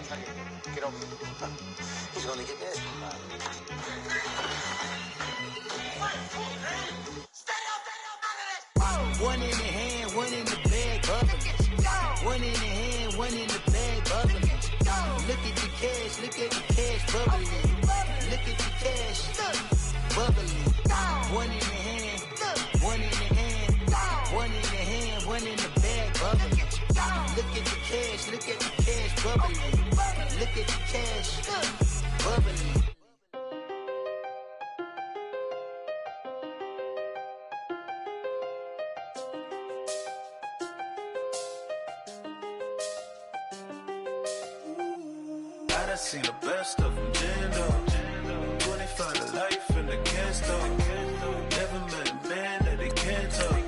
tell you. Get over it. He's gonna get this. One in the hand, one in the bag, bubbling. One in the hand, one in the bag, bubbling. Look at the cash, bubbling. Look at the cash, bubbling. One in the hand, one in the hand, one in the hand, one in the bag, bubbling. Look at the cash, bubbling. Look at the cash, bubbling. I seen the best of them, Jando. 25 to life in the can't stop. Never met a man that they can't talk.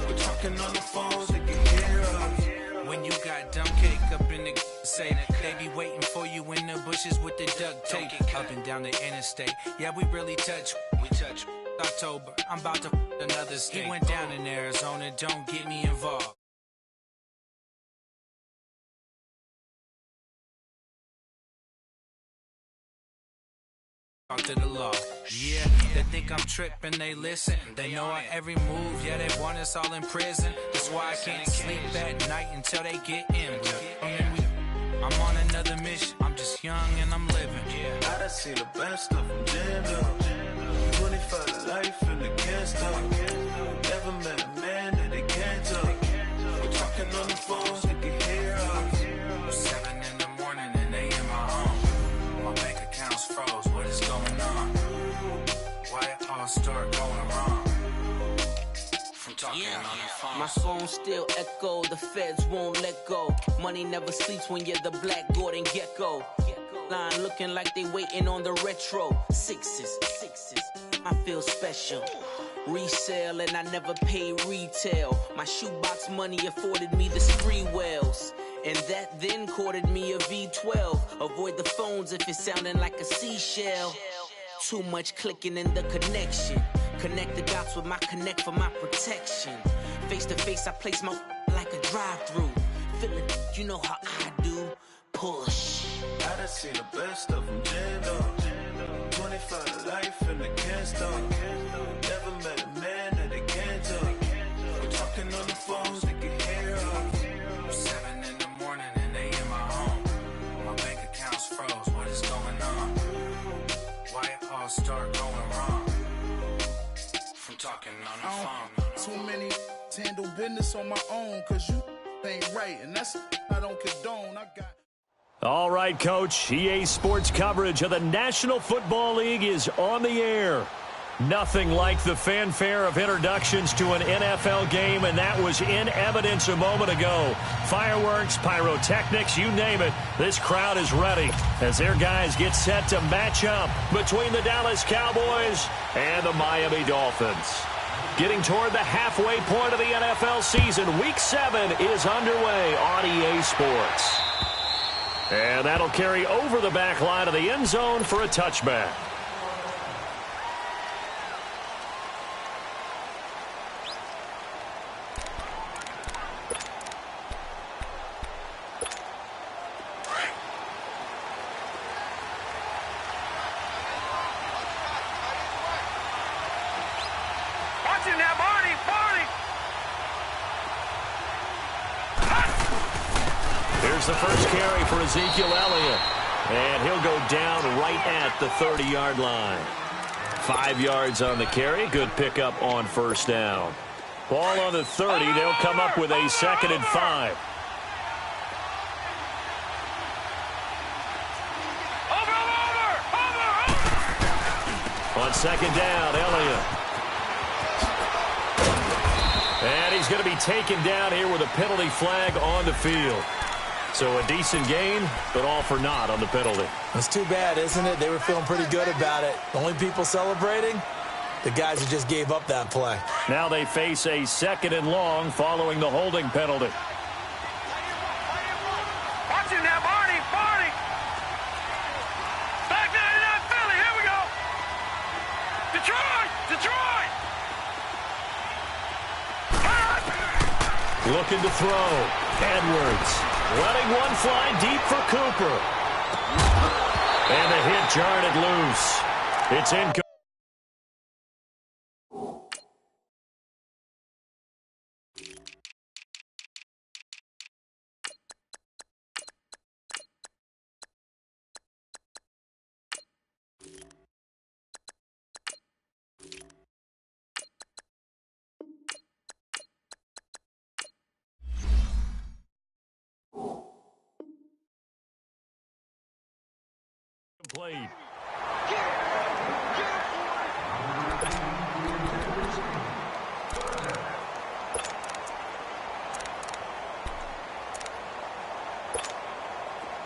We're talking on the phones, they can hear us. When you got dumb cake up in the say that they be waiting for you in the bushes with the duct tape. Up and down the interstate, yeah, we really touch. We touch. October, I'm about to another state. He went down in Arizona, don't get me involved. To the law, yeah, they think I'm tripping, they listen, they know our every move, yeah, they want us all in prison, that's why I can't sleep at night until they get in, I'm on another mission, I'm just young and I'm living, yeah. I done seen the best of them, Jando. 25 to life and they can't stop. Never met a man that they can't talk. We're talking on the phones, they can hear us. 7 in the morning and they in my home, my bank account's froze, what is going on? Why it all start going wrong? From talking on the phone. My phone still echo, the feds won't let go. Money never sleeps when you're the Black Gordon Gecko. Line looking like they waiting on the retro. Sixes, I feel special. Resale and I never pay retail. My shoebox money afforded me the spree wells. And that then courted me a V12. Avoid the phones if it's sounding like a seashell. Too much clicking in the connection. Connect the dots with my connect for my protection. Face to face, I place my like a drive-through. Feeling, you know how I do. Push. I done seen the best of them, Jando. 25 to life and they can't stop. Never met a man that they can't talk. We're talking on the phones, they can hear us. 7 in the morning and they in my home. My bank account's froze, what is going on? Why it all start going wrong? From talking on the phone. Too many handle business on my own, cause you ain't right, and that's I don't condone. I got. All right, Coach. EA Sports coverage of the National Football League is on the air. Nothing like the fanfare of introductions to an NFL game, and that was in evidence a moment ago. Fireworks, pyrotechnics, you name it. This crowd is ready as their guys get set to match up between the Dallas Cowboys and the Miami Dolphins. Getting toward the halfway point of the NFL season, Week 7 is underway on EA Sports. And that'll carry over the back line of the end zone for a touchback. The first carry for Ezekiel Elliott, and he'll go down right at the 30-yard line. 5 yards on the carry. Good pickup on first down. Ball on the 30. They'll come up with a 2nd and 5. On 2nd down, Elliott. And he's going to be taken down here with a penalty flag on the field. So a decent gain, but all for naught on the penalty. That's too bad, isn't it? They were feeling pretty good about it. The only people celebrating, the guys who just gave up that play. Now they face a 2nd and long following the holding penalty. Watch it now, Barney. Back down in that Philly. Here we go. Detroit. Looking to throw. Edwards. Letting one fly deep for Cooper. And the hit jarred it loose. It's incomplete.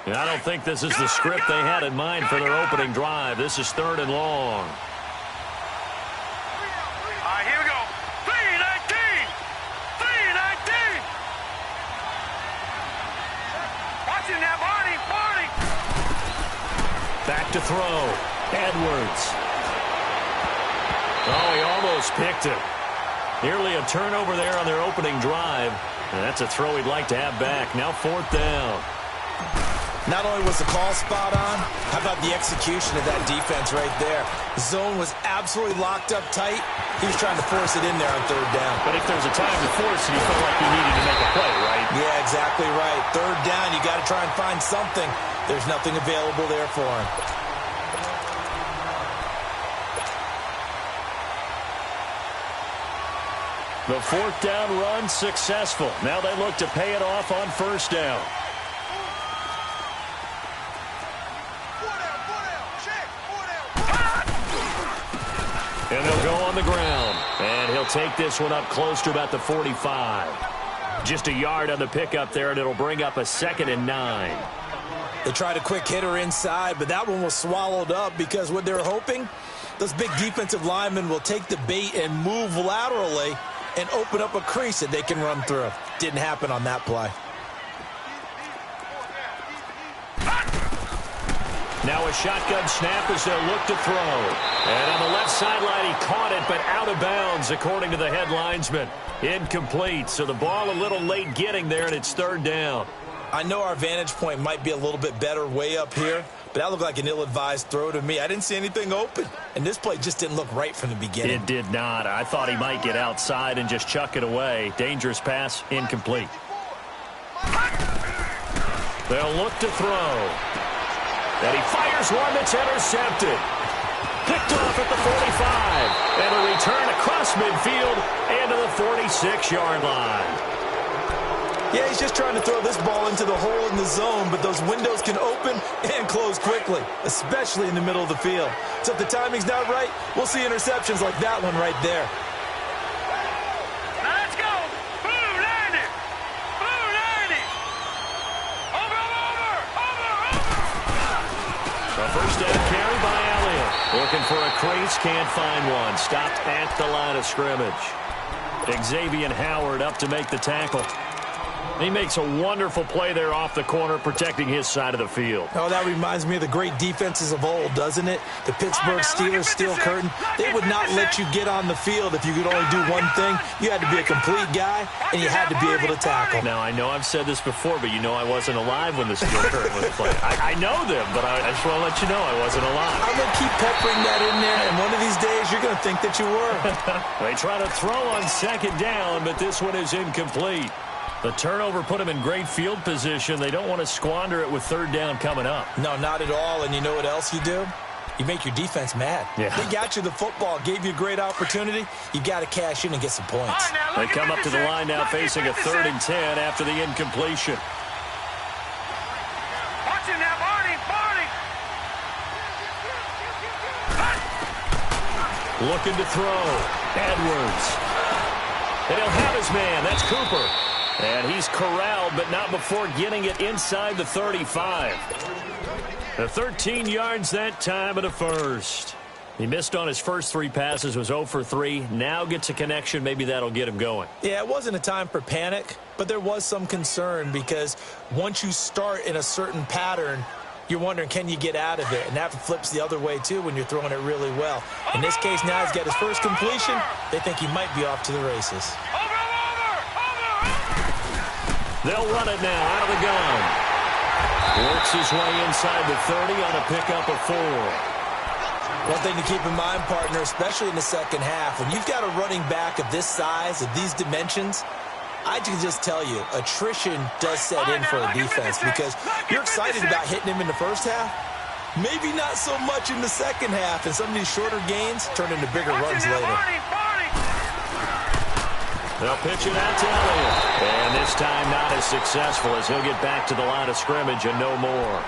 I don't think this is the script they had in mind for their opening drive. This is 3rd and long. All right, here we go. 3-19. 3-19. Watch him now, Barney. Barney. Back to throw. Edwards. Oh, he almost picked it. Nearly a turnover there on their opening drive. And that's a throw he'd like to have back. Now 4th down. Not only was the call spot on, how about the execution of that defense right there? The zone was absolutely locked up tight. He was trying to force it in there on 3rd down. But if there's a time to force it, he felt like he needed to make a play, right? Yeah, exactly right. 3rd down, you got to try and find something. There's nothing available there for him. The 4th down run successful. Now they look to pay it off on 1st down. And they'll go on the ground. And he'll take this one up close to about the 45. Just a yard on the pickup there, and it'll bring up a 2nd and 9. They tried a quick hitter inside, but that one was swallowed up because what they're hoping, those big defensive linemen will take the bait and move laterally and open up a crease that they can run through. Didn't happen on that play. Now a shotgun snap as they'll look to throw. And on the left sideline, he caught it, but out of bounds, according to the head linesman. Incomplete, so the ball a little late getting there, and it's 3rd down. I know our vantage point might be a little bit better way up here, but that looked like an ill-advised throw to me. I didn't see anything open, and this play just didn't look right from the beginning. It did not. I thought he might get outside and just chuck it away. Dangerous pass, incomplete. They'll look to throw. And he fires one that's intercepted. Picked off at the 45. And a return across midfield and to the 46-yard line. Yeah, he's just trying to throw this ball into the hole in the zone, but those windows can open and close quickly, especially in the middle of the field. So if the timing's not right, we'll see interceptions like that one right there. Now let's go. Blue 90. Blue 90. Over. A first down carry by Elliott. Looking for a crease, can't find one. Stopped at the line of scrimmage. Xavier Howard up to make the tackle. He makes a wonderful play there off the corner, protecting his side of the field. Oh, that reminds me of the great defenses of old, doesn't it? The Pittsburgh Steelers steel curtain. They would not let you get on the field if you could only do one thing. You had to be a complete guy, and you had to be able to tackle. Now, I know I've said this before, but you know I wasn't alive when the steel curtain was played. I know them, but I just want to let you know I wasn't alive. I'm going to keep peppering that in there, and one of these days you're going to think that you were. They try to throw on 2nd down, but this one is incomplete. The turnover put them in great field position. They don't want to squander it with 3rd down coming up. No, not at all. And you know what else you do? You make your defense mad. Yeah. They got you the football, gave you a great opportunity. You got to cash in and get some points. They come up to the line now facing a 3rd and 10 after the incompletion. Watch him now, Barney. Looking to throw. Edwards. And he'll have his man. That's Cooper. And he's corralled, but not before getting it inside the 35. The 13 yards that time of the first. He missed on his first 3 passes, was 0 for 3. Now gets a connection. Maybe that'll get him going. Yeah, it wasn't a time for panic, but there was some concern because once you start in a certain pattern, you're wondering, can you get out of it? And that flips the other way, too, when you're throwing it really well. In this case, now he's got his first completion. They think he might be off to the races. They'll run it now out of the gun. Works his way inside the 30 on a pickup of 4. One thing to keep in mind, partner, especially in the second half, when you've got a running back of this size, of these dimensions, I can just tell you, attrition does set in for a defense because you're excited about hitting him in the first half. Maybe not so much in the second half, and some of these shorter gains turn into bigger runs later. They'll pitch it out to Elliott. And this time not as successful as he'll get back to the line of scrimmage and no more.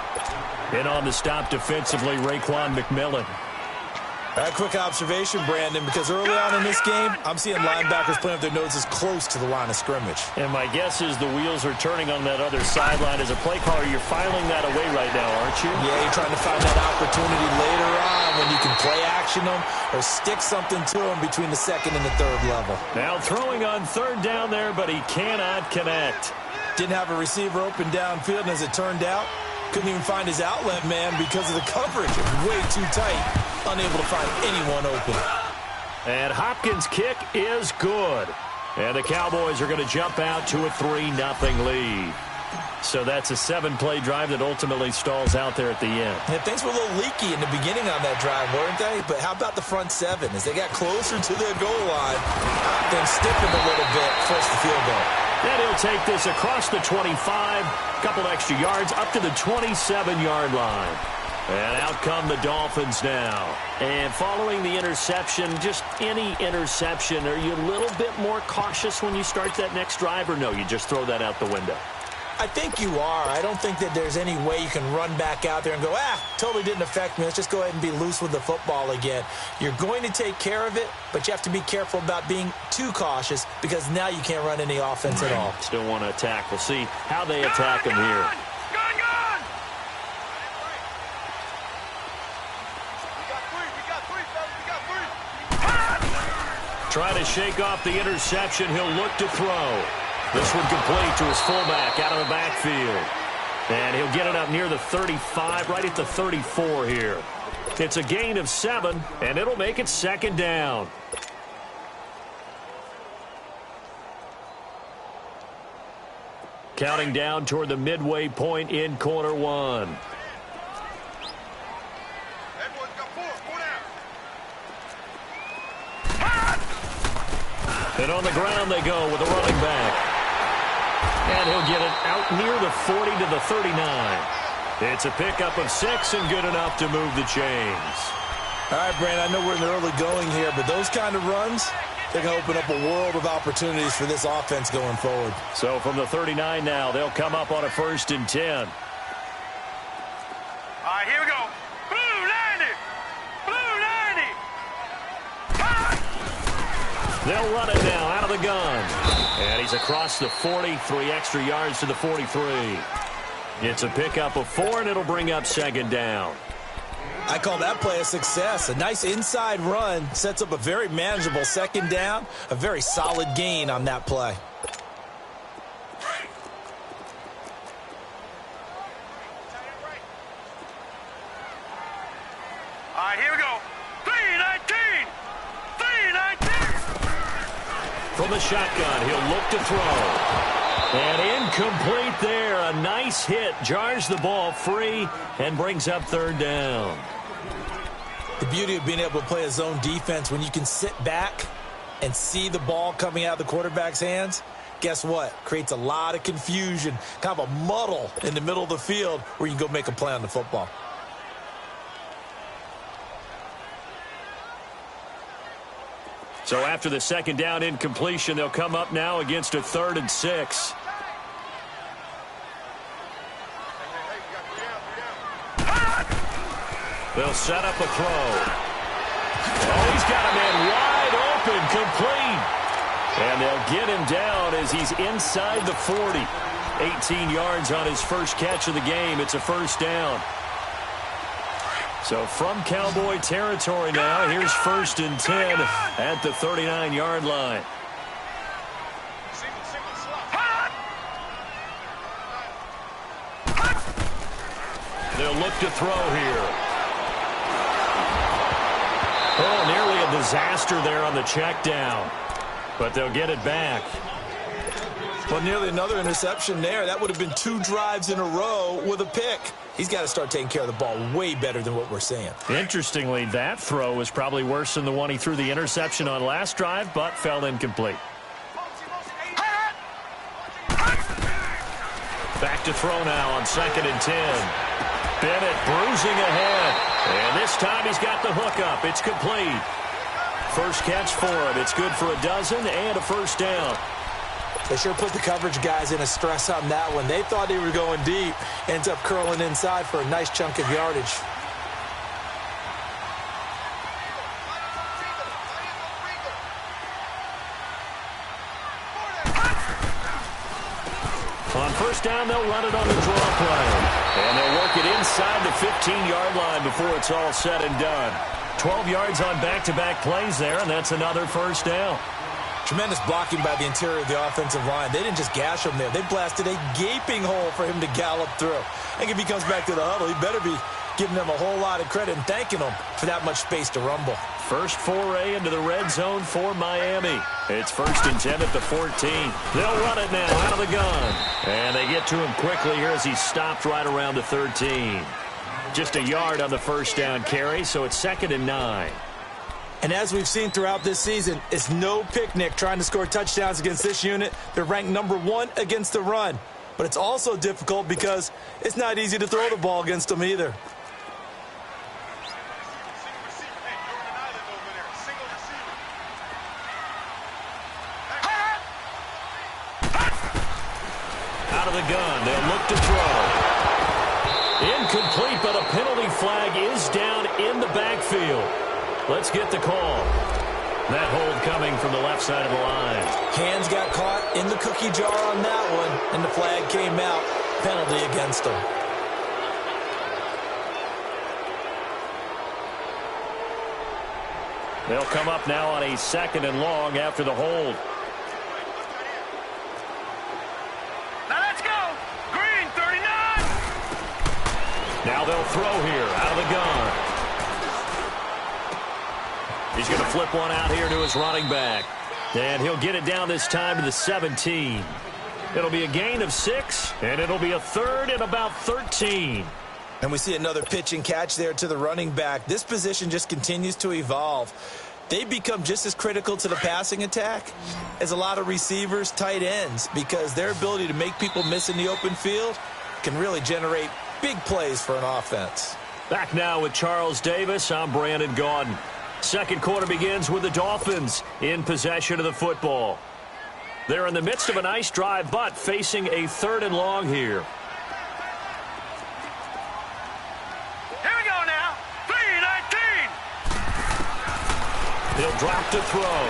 In on the stop defensively, Raekwon McMillan. A quick observation, Brandon, because early on in this game, I'm seeing linebackers playing with their noses close to the line of scrimmage. And my guess is the wheels are turning on that other sideline. As a play caller, you're filing that away right now, aren't you? Yeah, you're trying to find that opportunity later on when you can play action them or stick something to them between the second and the third level. Now throwing on third down there, but he cannot connect. Didn't have a receiver open downfield, and as it turned out, couldn't even find his outlet man because of the coverage. It was way too tight. Unable to find anyone open. And Hopkins' kick is good. And the Cowboys are going to jump out to a 3-0 lead. So that's a 7-play drive that ultimately stalls out there at the end. Yeah, things were a little leaky in the beginning on that drive, weren't they? But how about the front 7? As they got closer to their goal line, then stiffened a little bit, forced the field goal. Then he'll take this across the 25, couple extra yards, up to the 27-yard line. And out come the Dolphins now. And following the interception, just any interception, are you a little bit more cautious when you start that next drive, or no, you just throw that out the window? I think you are. I don't think that there's any way you can run back out there and go, totally didn't affect me. Let's just go ahead and be loose with the football again. You're going to take care of it, but you have to be careful about being too cautious because now you can't run any offense at all. Still want to attack. We'll see how they attack him here. Try to shake off the interception. He'll look to throw. This one complete to his fullback out of the backfield. And he'll get it up near the 35, right at the 34 here. It's a gain of 7, and it'll make it second down. Counting down toward the midway point in quarter 1. And on the ground they go with a running back. And he'll get it out near the 40 to the 39. It's a pickup of 6 and good enough to move the chains. All right, Brandon, I know we're in the early going here, but those kind of runs, they're going to open up a world of opportunities for this offense going forward. So from the 39 now, they'll come up on a 1st and 10. All right, here we go. Blue 90. Blue 90. They'll run it now out of the gun. And he's across the 40, 3 extra yards to the 43. It's a pickup of 4, and it'll bring up second down. I call that play a success. A nice inside run sets up a very manageable second down, a very solid gain on that play. All right, here we go. 3-19. 3-19. From the shotgun, he'll look to throw. And incomplete there. A nice hit. Jars the ball free and brings up third down. The beauty of being able to play a zone defense when you can sit back and see the ball coming out of the quarterback's hands, guess what? Creates a lot of confusion, kind of a muddle in the middle of the field where you can go make a play on the football. So after the second down incompletion, they'll come up now against a 3rd and 6. They'll set up a throw. Oh, he's got a man wide open, complete. And they'll get him down as he's inside the 40. 18 yards on his first catch of the game. It's a 1st down. So from Cowboy territory now, here's 1st and 10 at the 39-yard line. They'll look to throw here. Oh, nearly a disaster there on the check down. But they'll get it back. Well, nearly another interception there. That would have been 2 drives in a row with a pick. He's got to start taking care of the ball way better than what we're seeing. Interestingly, that throw was probably worse than the one he threw the interception on last drive, but fell incomplete. Back to throw now on 2nd and 10. Bennett bruising ahead. And this time he's got the hook up. It's complete. First catch for him. It's good for a dozen and a first down. They sure put the coverage guys in a stress on that one. They thought they were going deep. Ends up curling inside for a nice chunk of yardage. On first down, they'll run it on the draw play. And they'll work it inside the 15-yard line before it's all said and done. 12 yards on back-to-back plays there, and that's another first down. Tremendous blocking by the interior of the offensive line. They didn't just gash him there. They blasted a gaping hole for him to gallop through. I think if he comes back to the huddle, he better be giving them a whole lot of credit and thanking them for that much space to rumble. First foray into the red zone for Miami. It's 1st and 10 at the 14. They'll run it now out of the gun. And they get to him quickly here as he stopped right around the 13. Just a yard on the first down carry, so it's 2nd and 9. And as we've seen throughout this season, it's no picnic trying to score touchdowns against this unit. They're ranked number 1 against the run. But it's also difficult because it's not easy to throw the ball against them either. Out of the gun, they'll look to throw. Incomplete, but a penalty flag is down in the backfield. Let's get the call. That hold coming from the left side of the line. Hands got caught in the cookie jar on that one, and the flag came out. Penalty against them. They'll come up now on a 2nd and long after the hold. Now let's go. Green, 39. Now they'll throw here out of the gun. He's going to flip one out here to his running back. And he'll get it down this time to the 17. It'll be a gain of 6, and it'll be a 3rd and about 13. And we see another pitch and catch there to the running back. This position just continues to evolve. They become just as critical to the passing attack as a lot of receivers, tight ends, because their ability to make people miss in the open field can really generate big plays for an offense. Back now with Charles Davis, I'm Brandon Gaudin. Second quarter begins with the Dolphins in possession of the football. They're in the midst of a nice drive, but facing a 3rd and long here. Here we go now. 3-19. He'll drop to throw.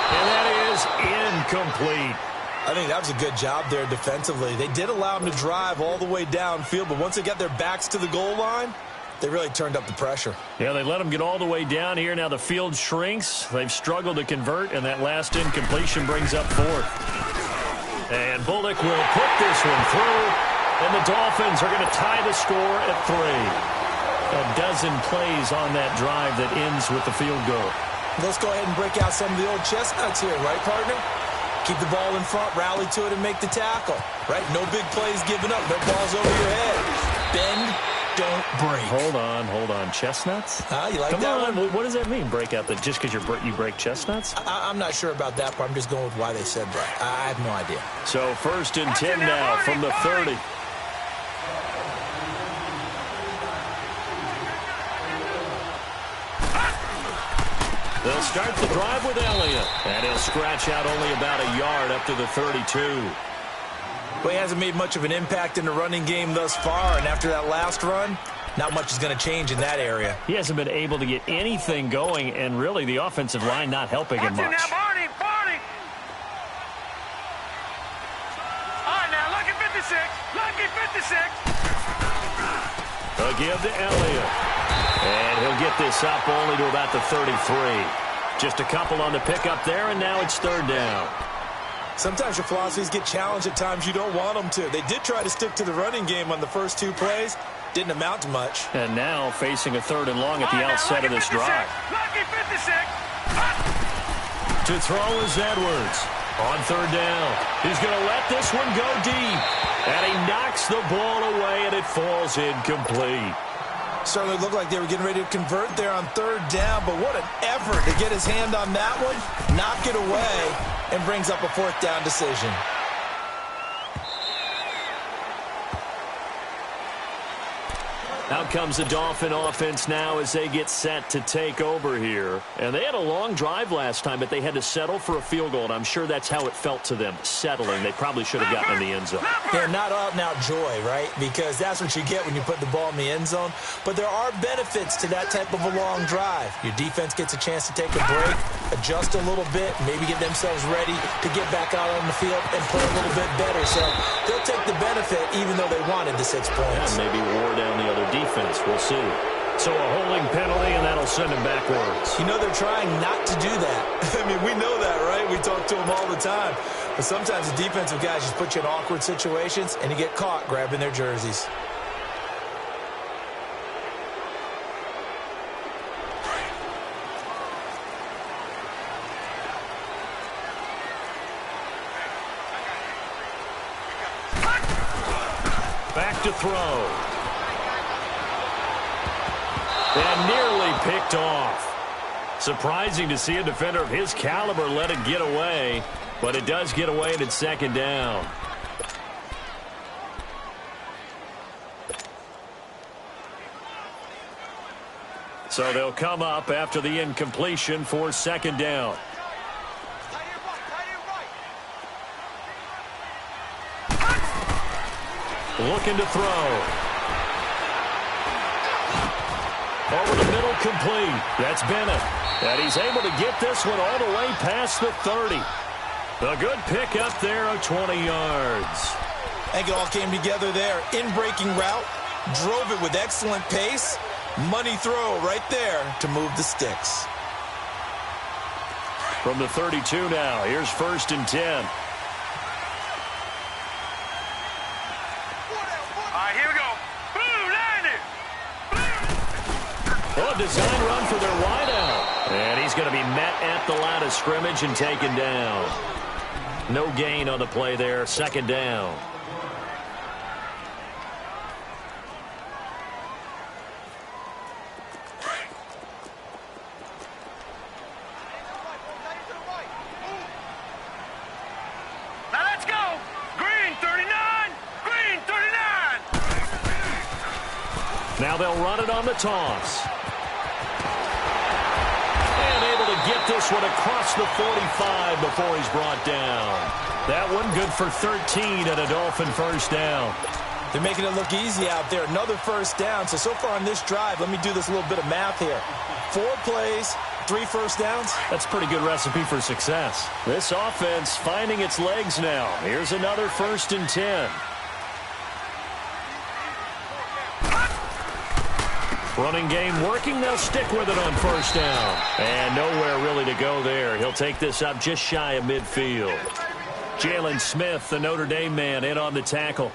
And that is incomplete. I think that was a good job there defensively. They did allow him to drive all the way downfield, but once they got their backs to the goal line, they really turned up the pressure. Yeah, they let them get all the way down here. Now the field shrinks. They've struggled to convert, and that last incompletion brings up 4th. And Bullock will put this one through, and the Dolphins are going to tie the score at 3. A dozen plays on that drive that ends with the field goal. Let's go ahead and break out some of the old chestnuts here, right, partner? Keep the ball in front, rally to it, and make the tackle, right? No big plays given up. No balls over your head. Bend, don't break. Hold on. Chestnuts? You like Come that on. one? What does that mean, break out? Just because you break chestnuts? I'm not sure about that part. I'm just going with why they said that. I have no idea. So 1st and 10 now from the 30. They'll start the drive with Elliott, and he'll scratch out only about a yard up to the 32. Well, he hasn't made much of an impact in the running game thus far, and after that last run, not much is going to change in that area. He hasn't been able to get anything going, and really the offensive line not helping him much. Now, Barney. All right, now, lucky 56. Lucky 56. They'll give to Elliott. And he'll get this up only to about the 33. Just a couple on the pickup there, and now it's 3rd down. Sometimes your philosophies get challenged at times you don't want them to. They did try to stick to the running game on the first 2 plays. Didn't amount to much. And now facing a 3rd and long at the outset of this drive. Lucky 56. To throw is Edwards. On third down, he's going to let this one go deep. And he knocks the ball away, and it falls incomplete. Certainly looked like they were getting ready to convert there on third down, but what an effort to get his hand on that one, knock it away, and brings up a fourth down decision. Out comes the Dolphin offense now as they get set to take over here. And they had a long drive last time, but they had to settle for a field goal, and I'm sure that's how it felt to them, settling. They probably should have gotten in the end zone. Yeah, not out-and-out joy, right? Because that's what you get when you put the ball in the end zone. But there are benefits to that type of a long drive. Your defense gets a chance to take a break, adjust a little bit, maybe get themselves ready to get back out on the field and play a little bit better. So they'll take the benefit even though they wanted the 6 points. Yeah, maybe wore down the other defense. We'll see. So a holding penalty, and that'll send him backwards. You know, they're trying not to do that. I mean, we know that, right? We talk to them all the time. But sometimes the defensive guys just put you in awkward situations, and you get caught grabbing their jerseys. Back to throw. And nearly picked off. Surprising to see a defender of his caliber let it get away, but it does get away and it's second down. So they'll come up after the incompletion for second down. Looking to throw. Over the middle, complete. That's Bennett. And he's able to get this one all the way past the 30. A good pick up there of 20 yards. I think it all came together there. In-breaking route, drove it with excellent pace. Money throw right there to move the sticks. From the 32 now, here's 1st and 10. A design run for their wideout. And he's going to be met at the line of scrimmage and taken down. No gain on the play there. Second down. Now let's go. Green 39. Green 39. Now they'll run it on the toss. Get this one across the 45 before he's brought down. That one good for 13 and a Dolphin first down. They're making it look easy out there. Another first down. So far on this drive, let me do this little bit of math here. 4 plays, 3 first downs. That's a pretty good recipe for success. This offense finding its legs now. Here's another 1st and 10. Running game working. They'll stick with it on first down. And nowhere really to go there. He'll take this up just shy of midfield. Jalen Smith, the Notre Dame man, in on the tackle.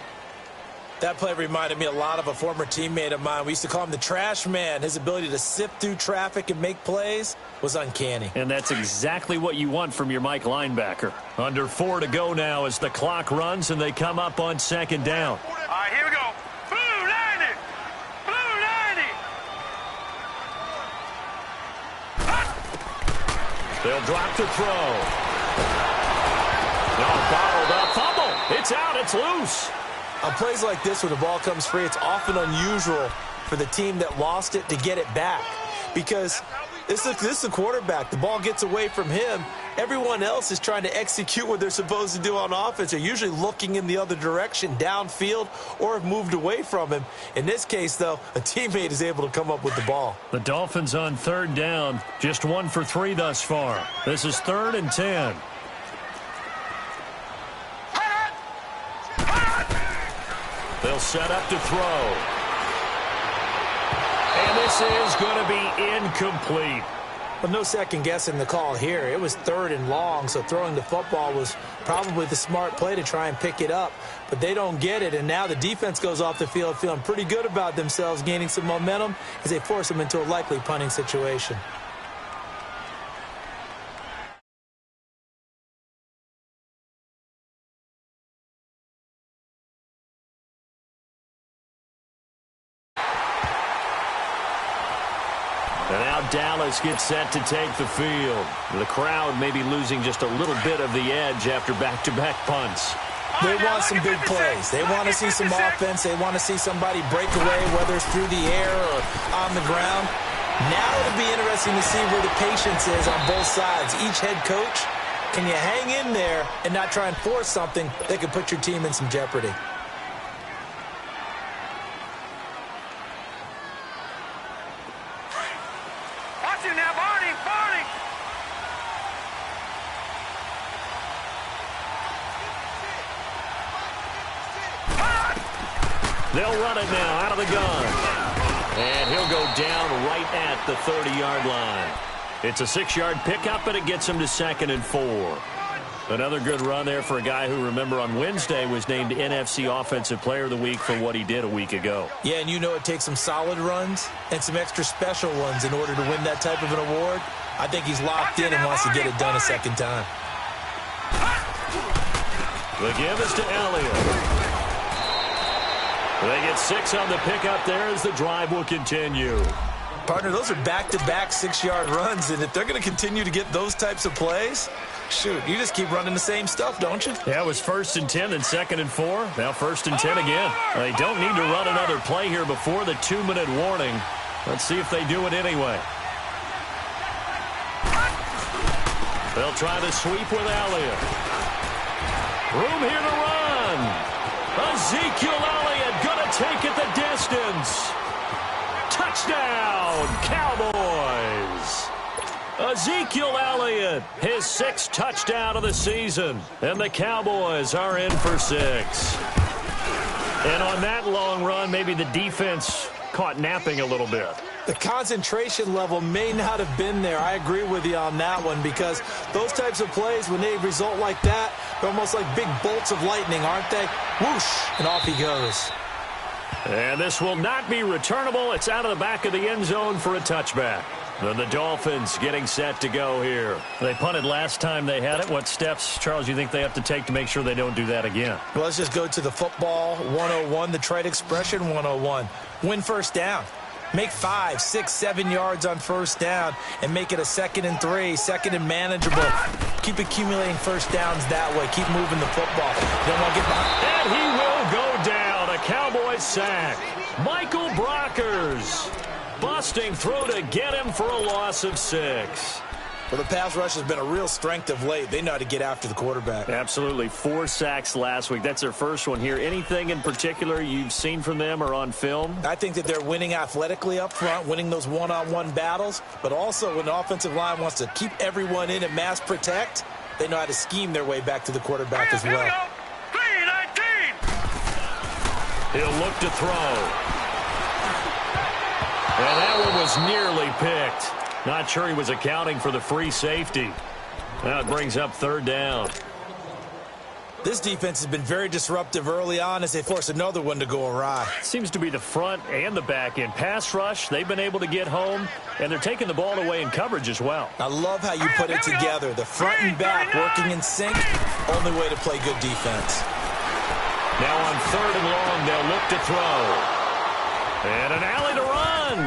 That play reminded me a lot of a former teammate of mine. We used to call him the trash man. His ability to sift through traffic and make plays was uncanny. And that's exactly what you want from your Mike linebacker. Under 4 to go now as the clock runs and they come up on second down. All right, here we go. Blue 90. Blue 90. They'll drop to throw. No, bottled up. Fumble. It's out. It's loose. On plays like this where the ball comes free, it's often unusual for the team that lost it to get it back. Because this is the quarterback. The ball gets away from him. Everyone else is trying to execute what they're supposed to do on offense. They're usually looking in the other direction, downfield, or have moved away from him. In this case, though, a teammate is able to come up with the ball. The Dolphins on third down, just 1 for 3 thus far. This is 3rd and 10. They'll set up to throw. And this is going to be incomplete. But no second guessing the call here. It was 3rd and long, so throwing the football was probably the smart play to try and pick it up. But they don't get it, and now the defense goes off the field feeling pretty good about themselves, gaining some momentum as they force them into a likely punting situation. And now Dallas gets set to take the field. The crowd may be losing just a little bit of the edge after back-to-back punts. They want some big plays. They want to see some offense. They want to see somebody break away, whether it's through the air or on the ground. Now it'll be interesting to see where the patience is on both sides. Each head coach, can you hang in there and not try and force something that could put your team in some jeopardy? They'll run it now out of the gun. And he'll go down right at the 30-yard line. It's a 6-yard pickup, and it him to 2nd and 4. Another good run there for a guy who, remember, on Wednesday was named NFC Offensive Player of the Week for what he did a week ago. Yeah, and you know it takes some solid runs and some extra special ones in order to win that type of an award. I think he's locked in and wants to get it done a second time. The give is to Elliott. They get 6 on the pickup there as the drive will continue. Partner, those are back-to-back 6-yard runs, and if they're going to continue to get those types of plays, shoot, you just keep running the same stuff, don't you? Yeah, it was 1st and 10, then 2nd and 4. Now 1st and 10 again. They don't need to run another play here before the 2-minute warning. Let's see if they do it anyway. They'll try to sweep with Elliott. Room here to run. Ezekiel Elliott going to take it the distance. Touchdown, Cowboys. Ezekiel Elliott, his 6th touchdown of the season. And the Cowboys are in for 6. And on that long run, maybe the defense caught napping a little bit. The concentration level may not have been there. I agree with you on that one, because those types of plays, when they result like that, they're almost like big bolts of lightning, aren't they? Whoosh, and off he goes. And this will not be returnable. It's out of the back of the end zone for a touchback. And the Dolphins getting set to go here. They punted last time they had it. What steps, Charles, you think they have to take to make sure they don't do that again? Well, let's just go to the football 101, the trite expression 101. Win first down. Make 5, 6, 7 yards on first down and make it a 2nd and 3, 2nd and manageable. Keep accumulating first downs that way. Keep moving the football. You don't want to get behind. And he will go down. A Cowboy sack. Michael Brockers busting through to get him for a loss of 6. Well, the pass rush has been a real strength of late. They know how to get after the quarterback. Absolutely. 4 sacks last week. That's their first one here. Anything in particular you've seen from them or on film? I think that they're winning athletically up front, winning those one-on-one battles, but also when the offensive line wants to keep everyone in and mass protect, they know how to scheme their way back to the quarterback as well. He'll look to throw. And that one was nearly picked. Not sure he was accounting for the free safety. Now it brings up 3rd down. This defense has been very disruptive early on as they force another one to go awry. Seems to be the front and the back end. Pass rush, they've been able to get home, and they're taking the ball away in coverage as well. I love how you put it together. The front and back working in sync, only way to play good defense. Now on 3rd and long, they'll look to throw. And an alley to run.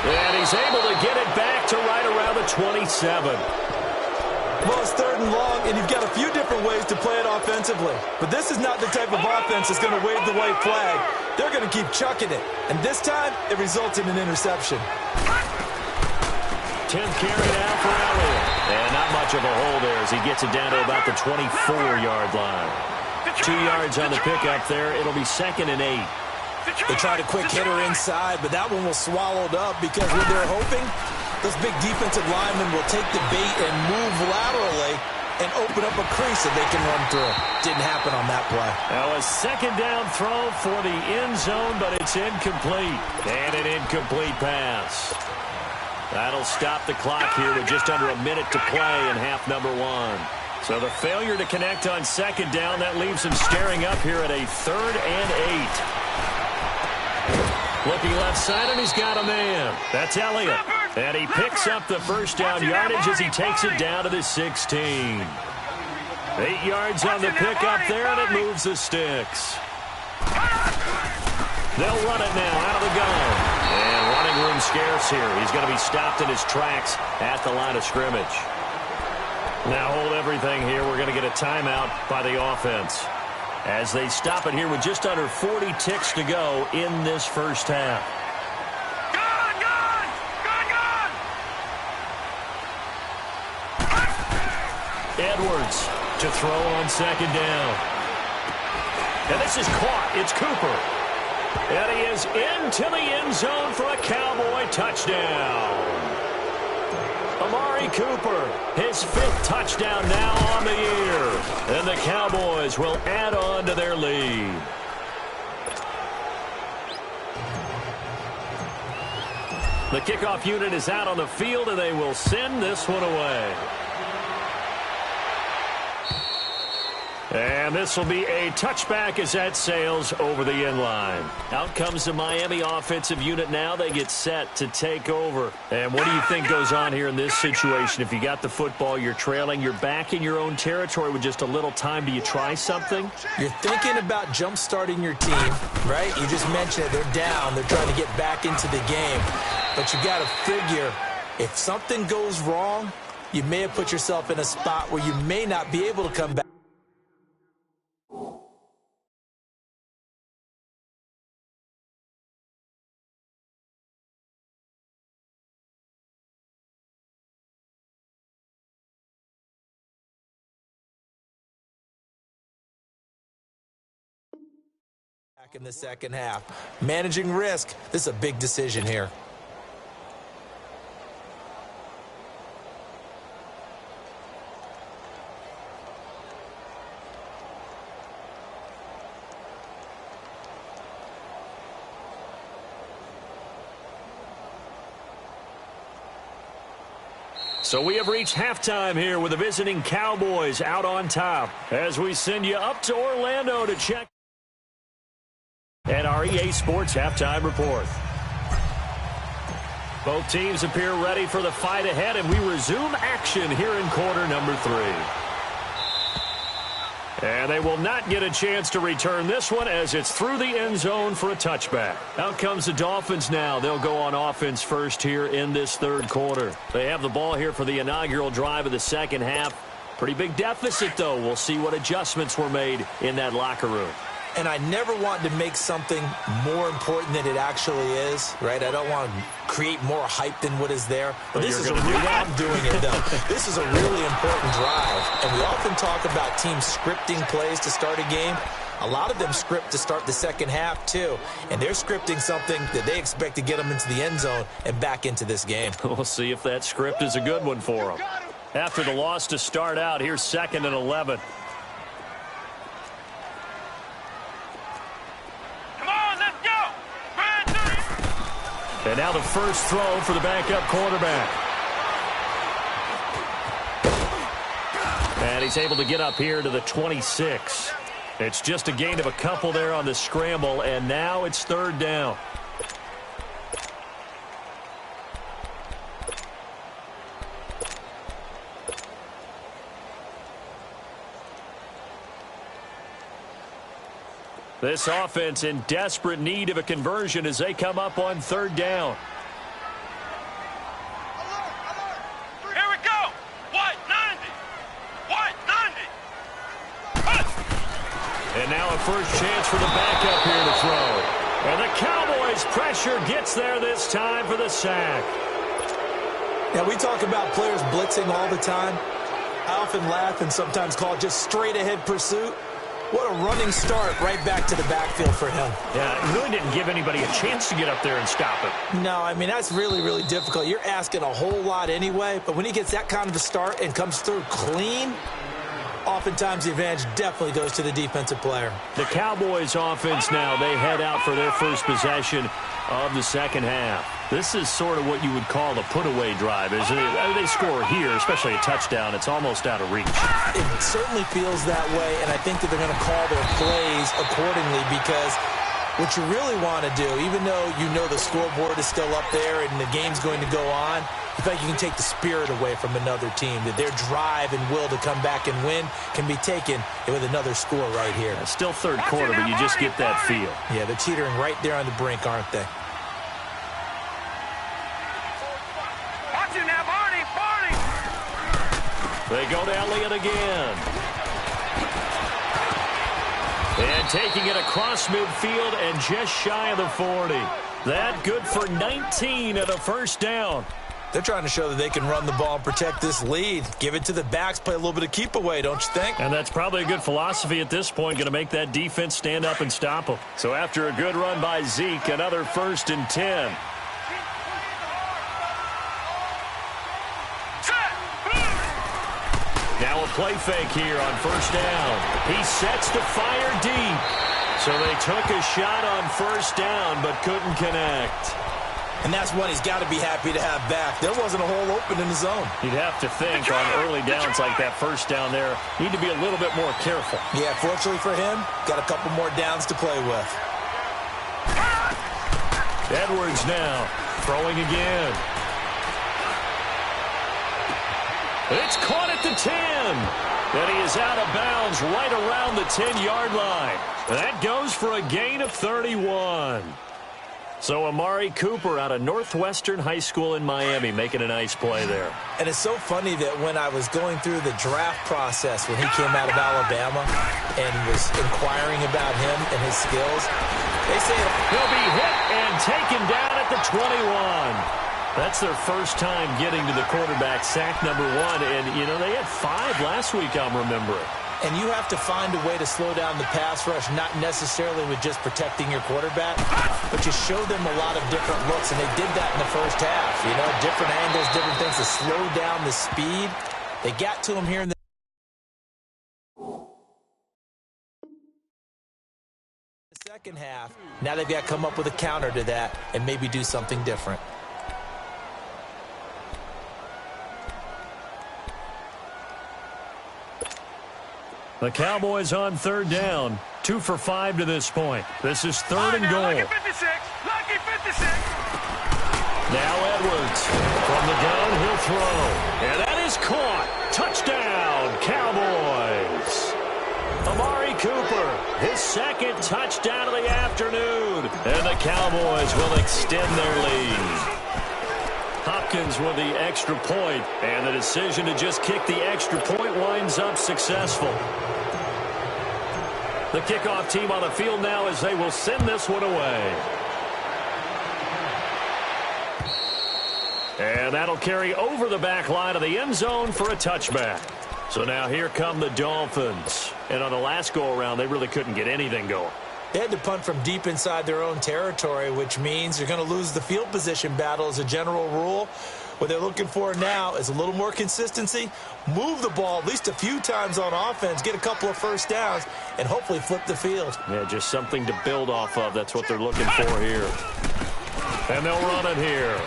And he's able to get it back to right around the 27. Well, it's 3rd and long, and you've got a few different ways to play it offensively. But this is not the type of offense that's going to wave the white flag. They're going to keep chucking it. And this time, it results in an interception. 10th carry now for Elliott. And not much of a hole there as he gets it down to about the 24-yard line. 2 yards on the pickup there. It'll be 2nd and 8. They tried a quick hitter inside, but that one was swallowed up because when they're hoping, those big defensive linemen will take the bait and move laterally and open up a crease that they can run through. Didn't happen on that play. Now a 2nd down throw for the end zone, but it's incomplete. And an incomplete pass. That'll stop the clock here with just under a minute to play in half number 1. So the failure to connect on 2nd down, that leaves him staring up here at a 3rd and 8. Looking left side, and he's got a man. That's Elliott. And he picks up the first down yardage as he takes it down to the 16. 8 yards on the pickup there, and it moves the sticks. They'll run it now out of the gun. scarce here. He's going to be stopped in his tracks at the line of scrimmage. Now hold everything here. We're going to get a timeout by the offense as they stop it here with just under 40 ticks to go in this first half. Edwards to throw on second down. And this is caught. It's Cooper. And he is into the end zone for a Cowboy touchdown. Amari Cooper, his 5th touchdown now on the year. And the Cowboys will add on to their lead. The kickoff unit is out on the field, and they will send this one away. And this will be a touchback as that sails over the end line. Out comes the Miami offensive unit now. They get set to take over. And what do you think goes on here in this situation? If you got the football, you're trailing, you're back in your own territory with just a little time. Do you try something? You're thinking about jump-starting your team, right? You just mentioned it. They're down. They're trying to get back into the game. But you got to figure if something goes wrong, you may have put yourself in a spot where you may not be able to come back. In the second half. Managing risk. This is a big decision here. So we have reached halftime here with the visiting Cowboys out on top as we send you up to Orlando to check and our EA Sports Halftime Report. Both teams appear ready for the fight ahead, and we resume action here in quarter number 3. And they will not get a chance to return this one as it's through the end zone for a touchback. Out comes the Dolphins now. They'll go on offense first here in this third quarter. They have the ball here for the inaugural drive of the second half. Pretty big deficit, though. We'll see what adjustments were made in that locker room. And I never want to make something more important than it actually is, right? I don't want to create more hype than what is there. But this is a real, I'm doing it, though. This is a really important drive. And we often talk about teams scripting plays to start a game. A lot of them script to start the second half, too. And they're scripting something that they expect to get them into the end zone and back into this game. We'll see if that script is a good one for them. After the loss to start out, here's 2nd and 11. And now the first throw for the backup quarterback. And he's able to get up here to the 26. It's just a gain of a couple there on the scramble, and now it's 3rd down. This offense in desperate need of a conversion as they come up on 3rd down. Here we go. White 90. White 90. And now a first chance for the backup here to throw. And the Cowboys' pressure gets there this time for the sack. Now, we talk about players blitzing all the time. I often laugh and sometimes call it just straight-ahead pursuit. What a running start right back to the backfield for him. Yeah, it really didn't give anybody a chance to get up there and stop it. No, I mean, that's really, really difficult. You're asking a whole lot anyway, but when he gets that kind of a start and comes through clean, oftentimes the advantage definitely goes to the defensive player. The Cowboys offense now, they head out for their first possession of the second half. This is sort of what you would call a put-away drive, isn't it? They score here, especially a touchdown. It's almost out of reach. It certainly feels that way, and I think that they're going to call their plays accordingly because what you really want to do, even though you know the scoreboard is still up there and the game's going to go on, you feel like you can take the spirit away from another team, that their drive and will to come back and win can be taken with another score right here. It's still third quarter, but you just get that feel. Yeah, they're teetering right there on the brink, aren't they? They go to Elliott again. And taking it across midfield and just shy of the 40. That good for 19 at a first down. They're trying to show that they can run the ball and protect this lead. Give it to the backs, play a little bit of keep away, don't you think? And that's probably a good philosophy at this point, going to make that defense stand up and stop them. So after a good run by Zeke, another 1st and 10. Now a play fake here on first down. He sets to fire deep. So they took a shot on first down but couldn't connect. And that's one he's got to be happy to have back. There wasn't a hole open in the zone. You'd have to think on early downs like that first down there, need to be a little bit more careful. Yeah, fortunately for him, got a couple more downs to play with. Edwards now throwing again. It's caught at the 10. And he is out of bounds right around the 10-yard line. That goes for a gain of 31. So Amari Cooper out of Northwestern High School in Miami making a nice play there. And it's so funny that when I was going through the draft process when he came out of Alabama and was inquiring about him and his skills, they say he'll be hit and taken down at the 21. That's their first time getting to the quarterback, sack number 1. And, you know, they had 5 last week, I'm remembering. And you have to find a way to slow down the pass rush, not necessarily with just protecting your quarterback, but you show them a lot of different looks, and they did that in the first half. You know, different angles, different things to slow down the speed. They got to him here in the second half. Now they've got to come up with a counter to that and maybe do something different. The Cowboys on third down. 2 for 5 to this point. This is 3rd and goal. Lucky 56. Lucky 56. Now Edwards. From the gun, he'll throw. And that is caught. Touchdown, Cowboys. Amari Cooper, his 2nd touchdown of the afternoon. And the Cowboys will extend their lead. Hopkins with the extra point, and the decision to just kick the extra point winds up successful. The kickoff team on the field now as they will send this one away. And that'll carry over the back line of the end zone for a touchback. So now here come the Dolphins. And on the last go-around, they really couldn't get anything going. They had to punt from deep inside their own territory, which means you're going to lose the field position battle as a general rule. What they're looking for now is a little more consistency, move the ball at least a few times on offense, get a couple of first downs, and hopefully flip the field. Yeah, just something to build off of. That's what they're looking for here. And they'll run it here.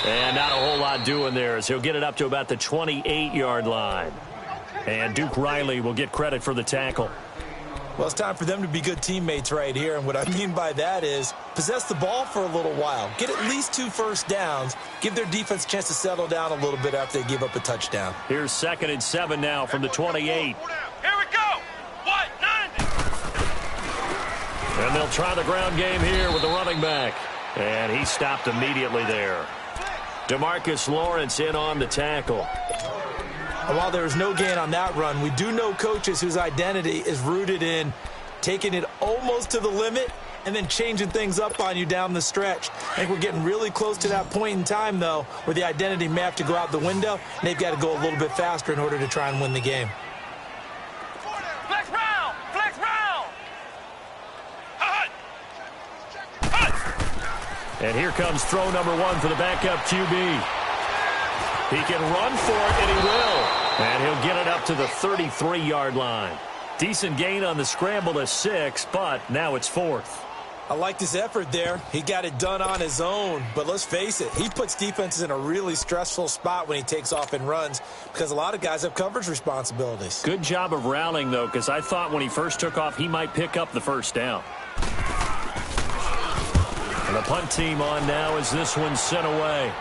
And not a whole lot doing there as he'll get it up to about the 28-yard line. And Duke Riley will get credit for the tackle. Well, it's time for them to be good teammates right here, and what I mean by that is possess the ball for a little while, get at least 2 first downs, give their defense a chance to settle down a little bit after they give up a touchdown. Here's 2nd and 7 now from the 28. Here we go. What? 90. And they'll try the ground game here with the running back. And he stopped immediately there. DeMarcus Lawrence in on the tackle. And while there is no gain on that run, we do know coaches whose identity is rooted in taking it almost to the limit and then changing things up on you down the stretch. I think we're getting really close to that point in time, though, where the identity may have to go out the window, and they've got to go a little bit faster in order to try and win the game. Flex round. Flex round. And here comes throw number 1 for the backup QB. He can run for it, and he will. And he'll get it up to the 33-yard line. Decent gain on the scramble to 6, but now it's 4th. I liked his effort there. He got it done on his own. But let's face it, he puts defenses in a really stressful spot when he takes off and runs because a lot of guys have coverage responsibilities. Good job of rallying, though, because I thought when he first took off, he might pick up the first down. And the punt team on now as this one's sent away.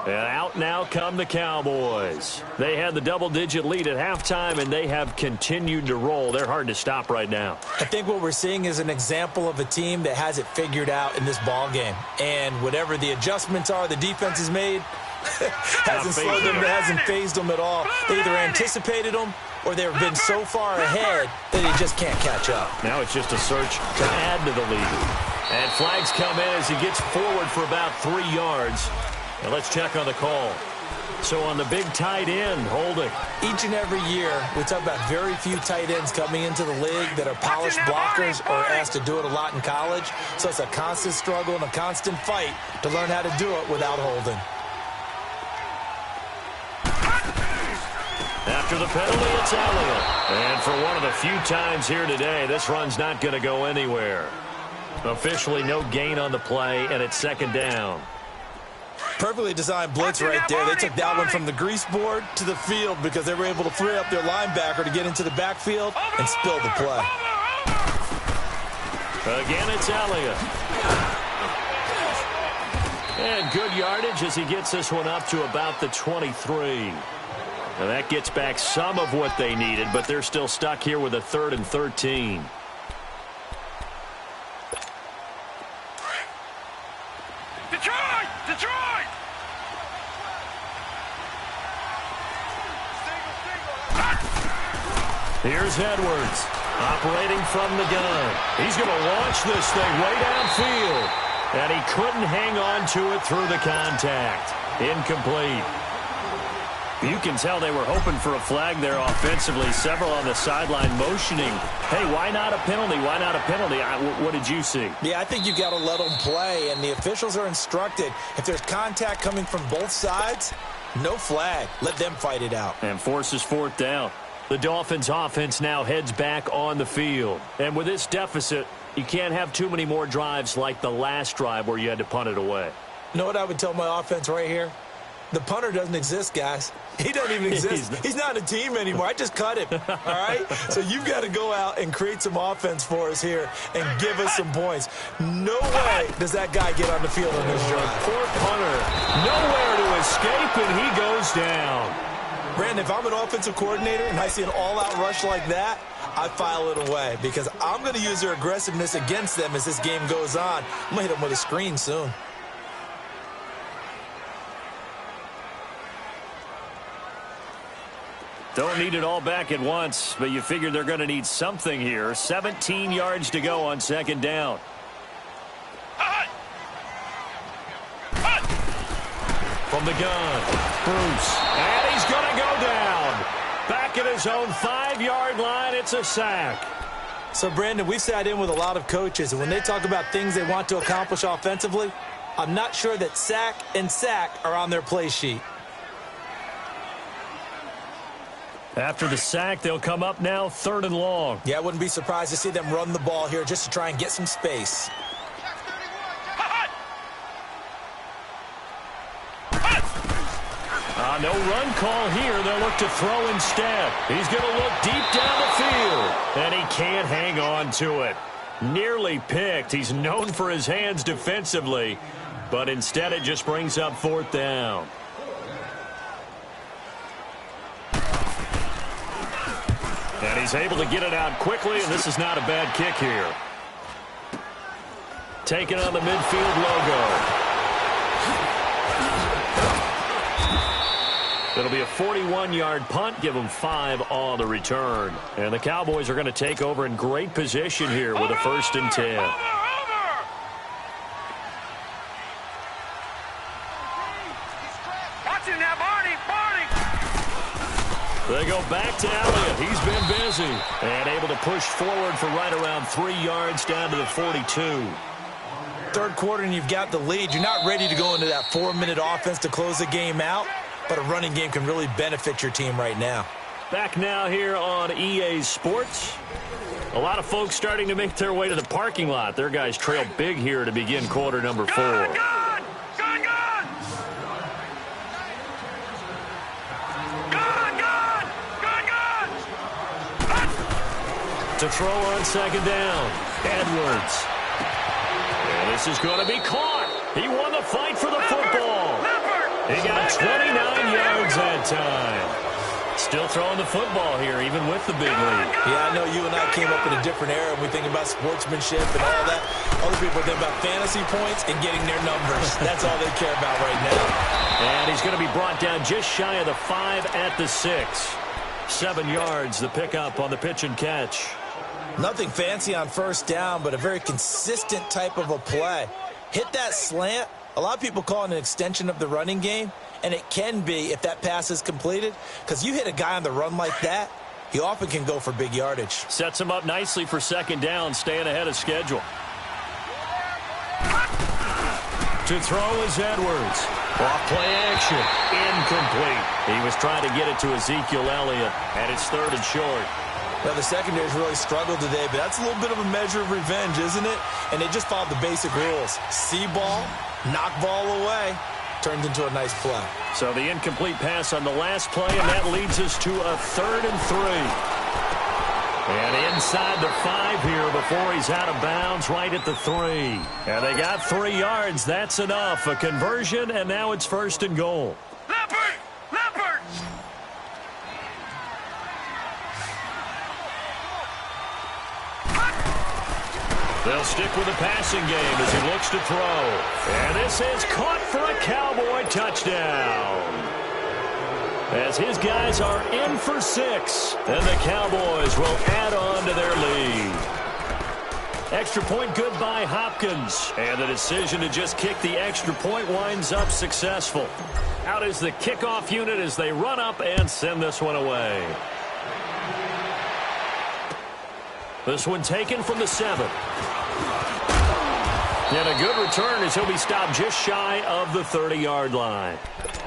And out now come the Cowboys. They had the double-digit lead at halftime, and they have continued to roll. They're hard to stop right now. I think what we're seeing is an example of a team that has it figured out in this ball game. And whatever the adjustments are the defense has made, hasn't slowed them, hasn't phased them at all. They either anticipated them or they've been so far ahead that they just can't catch up. Now it's just a search to add to the lead. And flags come in as he gets forward for about 3 yards. Now let's check on the call. So on the big tight end, holding. Each and every year, we talk about very few tight ends coming into the league that are polished blockers or asked to do it a lot in college. So it's a constant struggle and a constant fight to learn how to do it without holding. After the penalty, it's Elliott. And for one of the few times here today, this run's not going to go anywhere. Officially no gain on the play, and it's second down. Perfectly designed blitz right there. They took that one from the grease board to the field because they were able to free up their linebacker to get into the backfield and spill the play. Again, it's Elliott. And good yardage as he gets this one up to about the 23. Now that gets back some of what they needed, but they're still stuck here with a 3rd and 13. Detroit! Detroit! Here's Edwards, operating from the gun. He's going to launch this thing way downfield. And he couldn't hang on to it through the contact. Incomplete. You can tell they were hoping for a flag there offensively. Several on the sideline motioning, hey, why not a penalty? Why not a penalty? What did you see? Yeah, I think you've got to let them play, and the officials are instructed. If there's contact coming from both sides, no flag. Let them fight it out. And forces 4th down. The Dolphins' offense now heads back on the field. And with this deficit, you can't have too many more drives like the last drive where you had to punt it away. You know what I would tell my offense right here? The punter doesn't exist, guys. He doesn't even exist. He's not a team anymore. I just cut him, all right? So you've got to go out and create some offense for us here and give us some points. No way does that guy get on the field on this drive. Poor punter. Nowhere to escape, and he goes down. Brandon, if I'm an offensive coordinator and I see an all-out rush like that, I file it away because I'm going to use their aggressiveness against them as this game goes on. I'm going to hit them with a screen soon. Don't need it all back at once, but you figure they're going to need something here. 17 yards to go on 2nd down. From the gun, Bruce. And he's going to go down. Back at his own 5-yard line, it's a sack. So, Brandon, we've sat in with a lot of coaches, and when they talk about things they want to accomplish offensively, I'm not sure that sack and sack are on their play sheet. After the sack, they'll come up now 3rd and long. Yeah, I wouldn't be surprised to see them run the ball here just to try and get some space. No run call here. They'll look to throw instead. He's going to look deep down the field, and he can't hang on to it. Nearly picked. He's known for his hands defensively, but instead it just brings up 4th down. And he's able to get it out quickly, and this is not a bad kick here. Taking on the midfield logo. It'll be a 41-yard punt, give them 5 on the return. And the Cowboys are going to take over in great position here with a 1st and 10. Watching now, Barney! They go back to Elliott. He's been busy. And able to push forward for right around 3 yards down to the 42. 3rd quarter and you've got the lead. You're not ready to go into that 4-minute offense to close the game out. But a running game can really benefit your team right now. Back now here on EA Sports. A lot of folks starting to make their way to the parking lot. Their guys trail big here to begin quarter number 4. Gun! To throw on 2nd down. Edwards. And this is going to be caught. He won the fight for the football. He got 29 yards that time. Still throwing the football here, even with the big lead. Yeah, I know you and I came up in a different era, and we think about sportsmanship and all that. Other people think about fantasy points and getting their numbers. That's all they care about right now. And he's going to be brought down just shy of the 5 at the 6. 7 yards, the pickup on the pitch and catch. Nothing fancy on first down, but a very consistent type of a play. Hit that slant. A lot of people call it an extension of the running game, and it can be if that pass is completed, because you hit a guy on the run like that, he often can go for big yardage. Sets him up nicely for second down, staying ahead of schedule. To throw is Edwards. Off play action. Incomplete. He was trying to get it to Ezekiel Elliott, and it's 3rd and short. Well, the secondary's really struggled today, but that's a little bit of a measure of revenge, isn't it? And they just followed the basic rules. See ball, knock ball away, turned into a nice play. So the incomplete pass on the last play, and that leads us to a 3rd and 3. And inside the 5 here before he's out of bounds, right at the 3. And they got 3 yards. That's enough. A conversion, and now it's 1st and goal. Leopard! Leopard! They'll stick with the passing game as he looks to throw. And this is caught for a Cowboy touchdown. As his guys are in for 6, and the Cowboys will add on to their lead. Extra point good by Hopkins. And the decision to just kick the extra point winds up successful. Out is the kickoff unit as they run up and send this one away. This one taken from the 7. And a good return as he'll be stopped just shy of the 30-yard line.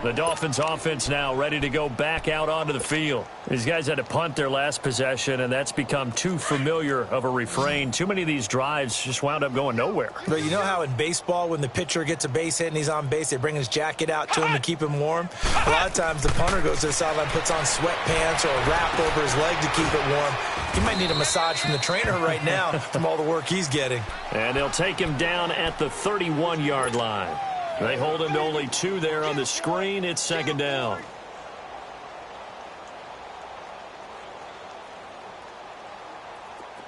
The Dolphins offense now ready to go back out onto the field. These guys had to punt their last possession, and that's become too familiar of a refrain. Too many of these drives just wound up going nowhere. But you know how in baseball, when the pitcher gets a base hit and he's on base, they bring his jacket out to him to keep him warm? A lot of times the punter goes to the sideline, puts on sweatpants or a wrap over his leg to keep it warm. He might need a massage from the trainer right now from all the work he's getting. And they'll take him down at the 31-yard line. They hold him to only 2 there on the screen. It's 2nd down.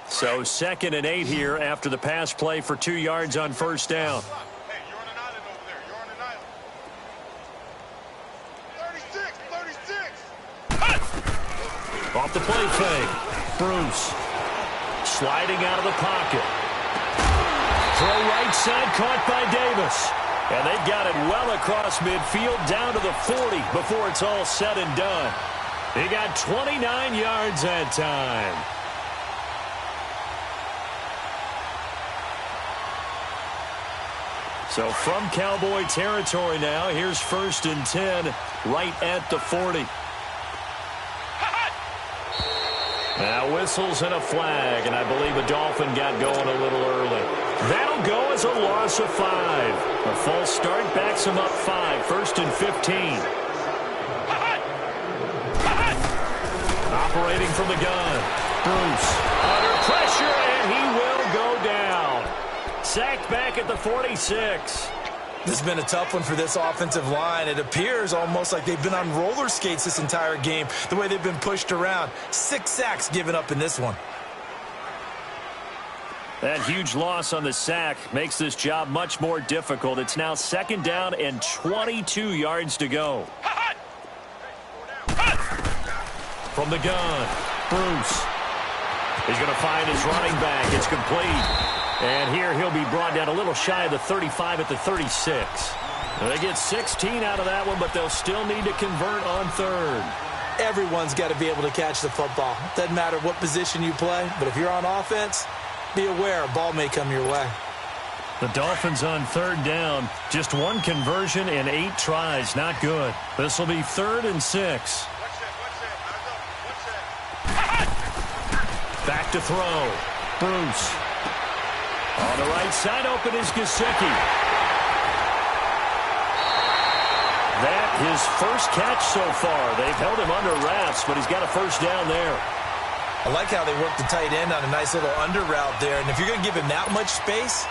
So 2nd and 8 here after the pass play for 2 yards on first down. Hey, you're on an island over there. You're on an island. 36! Off the play fake. Bruce sliding out of the pocket. Throw right side caught by Davis. And they got it well across midfield down to the 40 before it's all said and done. He got 29 yards that time. So from Cowboy territory now, here's 1st and 10 right at the 40. Now whistles and a flag, and I believe a Dolphin got going a little early. That'll go as a loss of 5. A false start backs him up 5, 1st and 15. Operating from the gun. Bruce under pressure, and he will go down. Sacked back at the 46. This has been a tough one for this offensive line. It appears almost like they've been on roller skates this entire game, the way they've been pushed around. 6 sacks given up in this one. That huge loss on the sack makes this job much more difficult. It's now 2nd down and 22 yards to go. From the gun, Bruce. He's going to find his running back. It's complete. And here he'll be brought down a little shy of the 35 at the 36. They get 16 out of that one, but they'll still need to convert on 3rd. Everyone's got to be able to catch the football. Doesn't matter what position you play, but if you're on offense, be aware a ball may come your way. The Dolphins on 3rd down. Just 1 conversion in 8 tries. Not good. This will be 3rd and 6. Back to throw. Bruce. On the right side, open is Gesicki. That his first catch so far. They've held him under wraps, but he's got a 1st down there. I like how they work the tight end on a nice little under route there. And if you're going to give him that much space,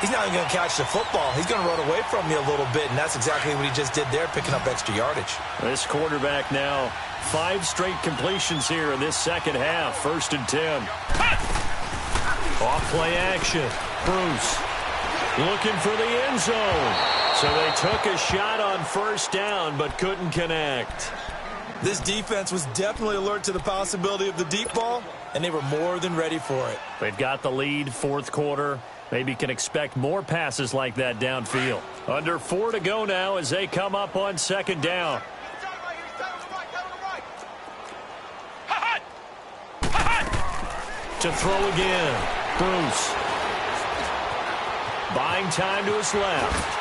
he's not even going to catch the football. He's going to run away from you a little bit, and that's exactly what he just did there, picking up extra yardage. This quarterback now, 5 straight completions here in this second half. 1st and 10. Off play action. Bruce looking for the end zone. So they took a shot on 1st down, but couldn't connect. This defense was definitely alert to the possibility of the deep ball, and they were more than ready for it. They've got the lead, 4th quarter. Maybe can expect more passes like that downfield. Under 4 to go now as they come up on 2nd down. To throw again. Bruce. Buying time to his left.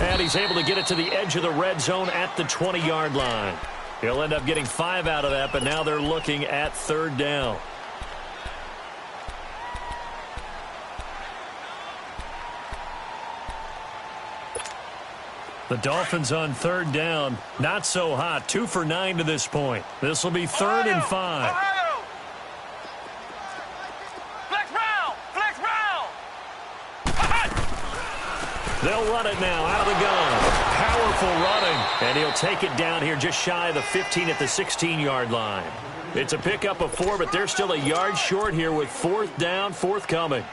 And he's able to get it to the edge of the red zone at the 20-yard line. He'll end up getting 5 out of that, but now they're looking at 3rd down. The Dolphins on 3rd down. Not so hot. 2 for 9 to this point. This will be 3rd and 5. They'll run it now out of the gun. Powerful running. And he'll take it down here just shy of the 15 at the 16-yard line. It's a pickup of 4, but they're still a yard short here with 4th down, forthcoming.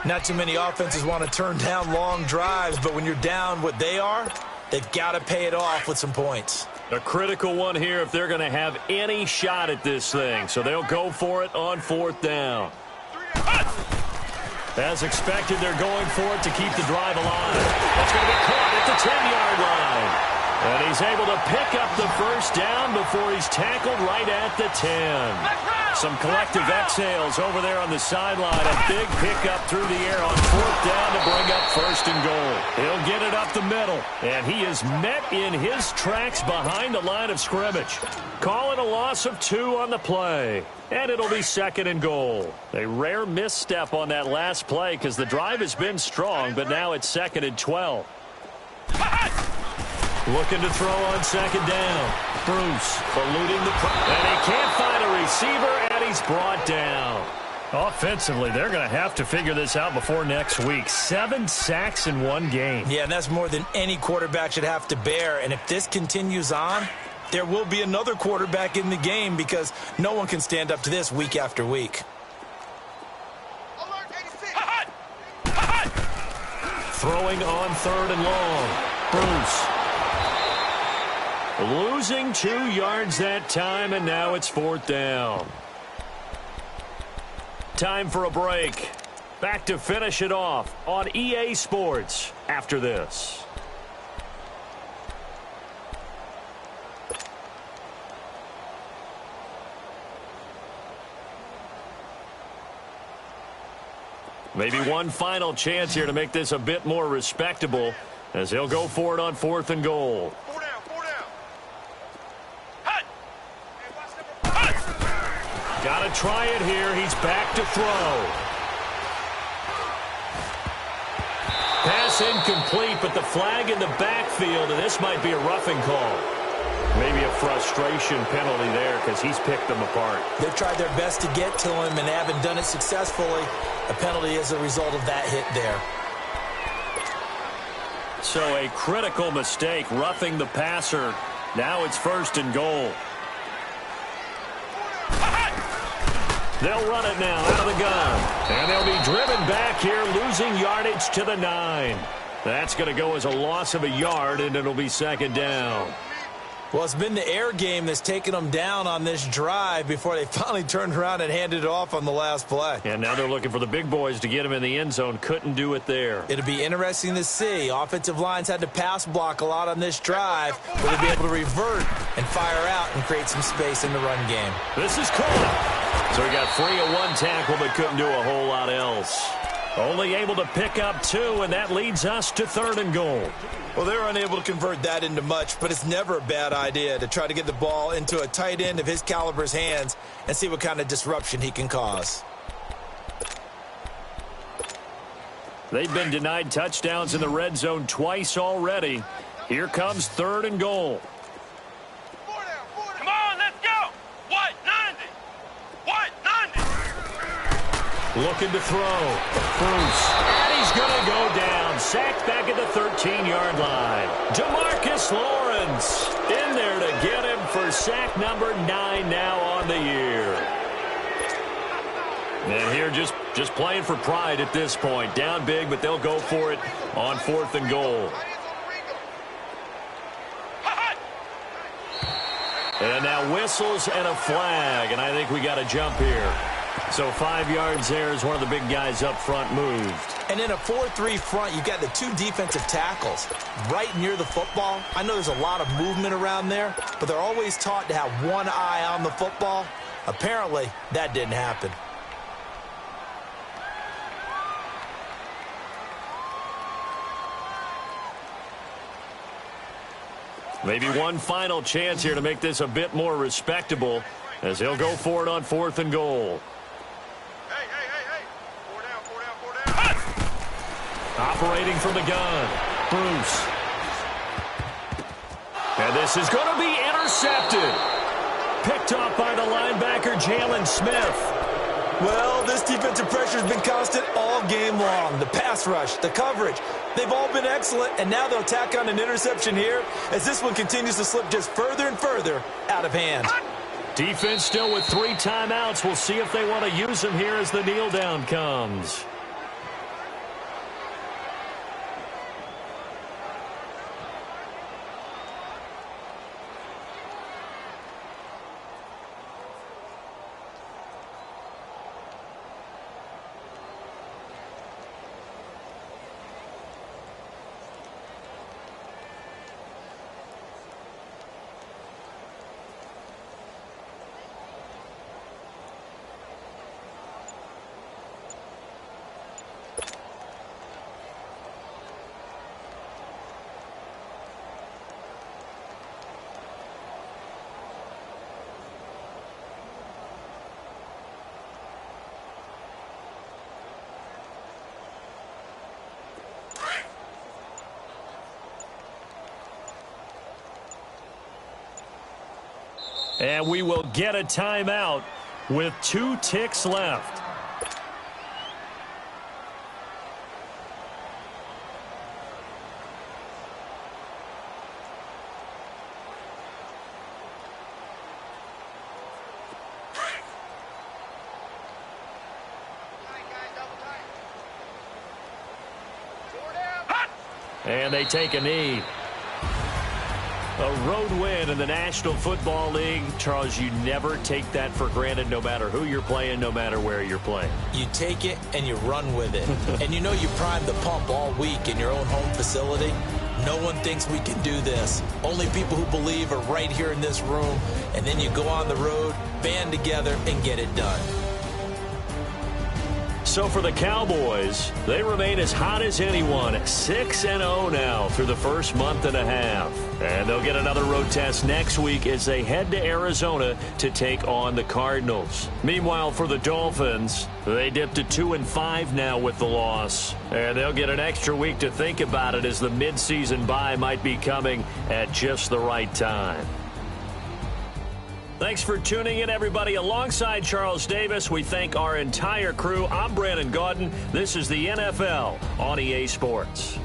Not too many offenses want to turn down long drives, but when you're down what they are, they've got to pay it off with some points. A critical one here if they're going to have any shot at this thing. So they'll go for it on 4th down. As expected, they're going for it to keep the drive alive. That's going to be caught at the 10-yard line. And he's able to pick up the 1st down before he's tackled right at the 10. Some collective exhales over there on the sideline. A big pickup through the air on 4th down to bring up 1st and goal. He'll get it up the middle. And he is met in his tracks behind the line of scrimmage. Call it a loss of 2 on the play. And it'll be 2nd and goal. A rare misstep on that last play because the drive has been strong, but now it's 2nd and 12. Looking to throw on 2nd down. Bruce eluding the and he can't find a receiver, and he's brought down. Offensively, they're going to have to figure this out before next week. 7 sacks in 1 game. Yeah, and that's more than any quarterback should have to bear. And if this continues on, there will be another quarterback in the game because no one can stand up to this week after week. Throwing on 3rd and long. Bruce. Losing 2 yards that time, and now it's 4th down. Time for a break. Back to finish it off on EA Sports after this. Maybe one final chance here to make this a bit more respectable as he'll go for it on 4th and goal. Got to try it here. He's back to throw. Pass incomplete, but the flag in the backfield, and this might be a roughing call. Maybe a frustration penalty there because he's picked them apart. They've tried their best to get to him and haven't done it successfully. A penalty is a result of that hit there. So a critical mistake, roughing the passer. Now it's 1st and goal. They'll run it now out of the gun. And they'll be driven back here, losing yardage to the 9. That's going to go as a loss of a yard, and it'll be 2nd down. Well, it's been the air game that's taken them down on this drive before they finally turned around and handed it off on the last play. And now they're looking for the big boys to get him in the end zone. Couldn't do it there. It'll be interesting to see. Offensive lines had to pass block a lot on this drive. Will they be able to revert and fire out and create some space in the run game? This is caught. So he got free of 1 tackle but couldn't do a whole lot else. Only able to pick up 2, and that leads us to 3rd and goal. Well, they're unable to convert that into much, but it's never a bad idea to try to get the ball into a tight end of his caliber's hands and see what kind of disruption he can cause. They've been denied touchdowns in the red zone twice already. Here comes 3rd and goal. Come on, let's go. What? 90. What? 90. Looking to throw. Bruce. And he's is going to go down. Sacked back at the 13-yard line. DeMarcus Lawrence in there to get him for sack number 9 now on the year. And here just playing for pride at this point. Down big, but they'll go for it on 4th and goal. And now whistles and a flag, and I think we got a jump here. So 5 yards there as one of the big guys up front moved. And in a 4-3 front, you got the 2 defensive tackles right near the football. I know there's a lot of movement around there, but they're always taught to have one eye on the football. Apparently, that didn't happen. Maybe one final chance here to make this a bit more respectable as he'll go for it on 4th and goal. Hey. 4 down. Operating from the gun, Bruce. And this is going to be intercepted. Picked off by the linebacker, Jalen Smith. Well, this defensive pressure has been constant all game long. The pass rush, the coverage, they've all been excellent, and now they'll tack on an interception here as this one continues to slip just further and further out of hand. Defense still with 3 timeouts. We'll see if they want to use them here as the kneel down comes. And we will get a timeout with 2 ticks left. And they take a knee. A road win in the National Football League. Charles, you never take that for granted no matter who you're playing, no matter where you're playing. You take it and you run with it. And you know you primed the pump all week in your own home facility. No one thinks we can do this. Only people who believe are right here in this room. And then you go on the road, band together, and get it done. So for the Cowboys, they remain as hot as anyone, 6-0 now through the first month and a half. And they'll get another road test next week as they head to Arizona to take on the Cardinals. Meanwhile, for the Dolphins, they dipped to 2-5 now with the loss. And they'll get an extra week to think about it as the midseason bye might be coming at just the right time. Thanks for tuning in, everybody. Alongside Charles Davis, we thank our entire crew. I'm Brandon Gaudin. This is the NFL on EA Sports.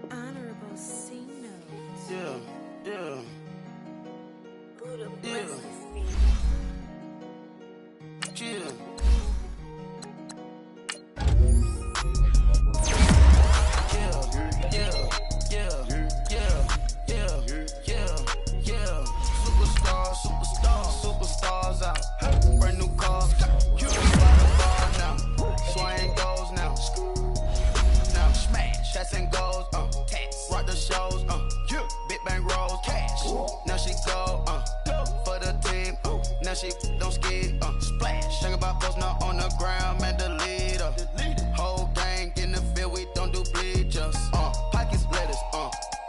Honorable C notes. Yeah. Superstars out. Brand new cars. You can fly the bar now. Swing goes now. Now smash. Shots and goals. Rock the shows. Big bang rolls. Cash. Now she go. For the team. Now she don't ski. Splash. Think about post now on the ground. Man, the leader. Whole gang in the field. We don't do bleachers. Pockets lettuce.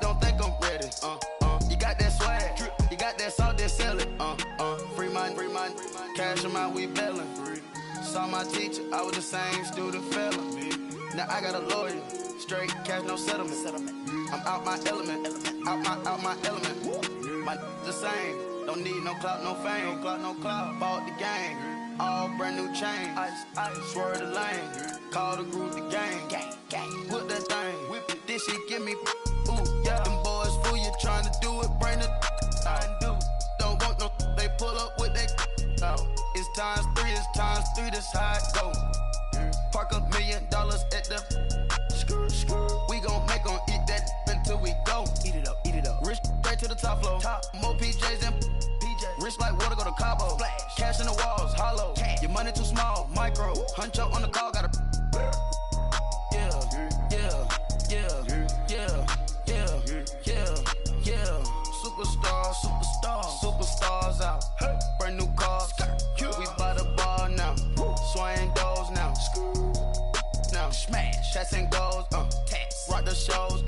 Don't think I'm ready. You got that swag. You got that salt, then sell it. Free mind. Cash them out, we bellin'. saw my teacher, I was the same student fella. Now I got a lawyer, straight cash, no settlement. I'm out my element, out my element. My the same, don't need no clout, no fame. No clout, bought the game, all brand new chain. Ice, swerve the lane, call the group the gang. Whip that thing, whip it, this shit give me. Ooh, yeah, them boys fool you trying to do it, bring the I do. Don't want no, they pull up with that. It's times three, this how it go. Park $1 million at the we gon' make 'em eat that until we go. Eat it up. Rich straight to the top floor. More PJs and PJs. Rich like water, go to Cabo. Flash. Cash in the walls, hollow. Cash. Your money too small, micro. Huncho on the call, gotta. Yeah. Superstars out. Hey. Brand new cars. We by the bar now. Swaying doors now. Now smash. Shots and goals. Tax. Rock the shows.